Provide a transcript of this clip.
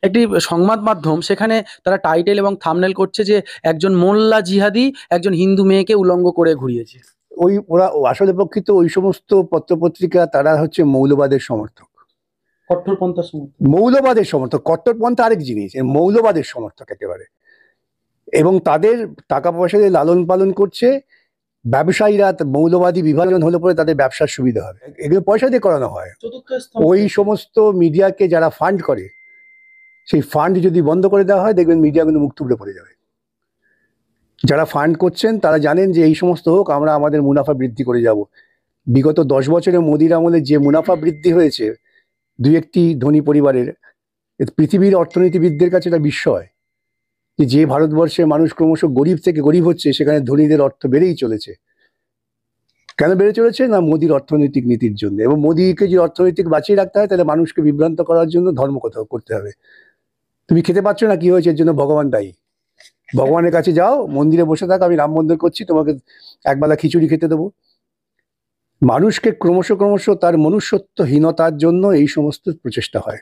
একটি সংবাদ মাধ্যম, সেখানে তারা টাইটেল এবং থাম্বনেল করছে যে একজন মোল্লা জিহাদি একজন হিন্দু মেয়েকে উলঙ্গ করে ঘুরিয়েছে। ওরা আসলে প্রকৃত ওই সমস্ত পত্রপত্রিকা তারা হচ্ছে মৌলবাদের সমর্থক। কট্টরপন্থার সমর্থক। মৌলবাদের সমর্থক, কট্টরপন্থা আরেক জিনিস, মৌলবাদের সমর্থক একেবারে। এবং তাদের টাকা পয়সা দিয়ে লালন পালন করছে। ব্যবসায়ীরা মৌলবাদী বিভাজন হলে পরে তাদের ব্যবসার সুবিধা হবে, এগুলো পয়সা দিয়ে করানো হয়। ওই সমস্ত মিডিয়াকে যারা ফান্ড করে, সেই ফান্ড যদি বন্ধ করে দেওয়া হয়, দেখবেন মিডিয়াগুলো মুখ থুবড়ে পড়ে যাবে। যারা ফান্ড করছেন তারা জানেন যে এই সমস্ত হোক, আমরা আমাদের মুনাফা বৃদ্ধি করে যাব। বিগত 10 বছরে মোদির আমলে যে মুনাফা বৃদ্ধি হয়েছে দুই একটি ধনী পরিবারের, পৃথিবীর অর্থনীতিবিদদের কাছে এটা বিস্ময় যে ভারতবর্ষে মানুষ ক্রমশ গরিব থেকে গরিব হচ্ছে, সেখানে ধনীদের অর্থ বেড়েই চলেছে। কেন বেড়ে চলেছে? না, মোদির অর্থনৈতিক নীতির জন্য। এবং মোদিকে যে অর্থনৈতিক বাঁচিয়ে রাখতে হয়, তাহলে মানুষকে বিভ্রান্ত করার জন্য ধর্ম কথা করতে হবে। তুমি খেতে পাচ্ছ না, কি হয়েছে? এর জন্য ভগবান দায়ী। ভগবানের কাছে যাও, মন্দিরে বসে থাক, আমি রাম মন্দির করছি, তোমাকে একবেলা খিচুড়ি খেতে দেবো। মানুষকে ক্রমশ ক্রমশ তার মনুষ্যত্বহীনতার জন্য এই সমস্ত প্রচেষ্টা হয়।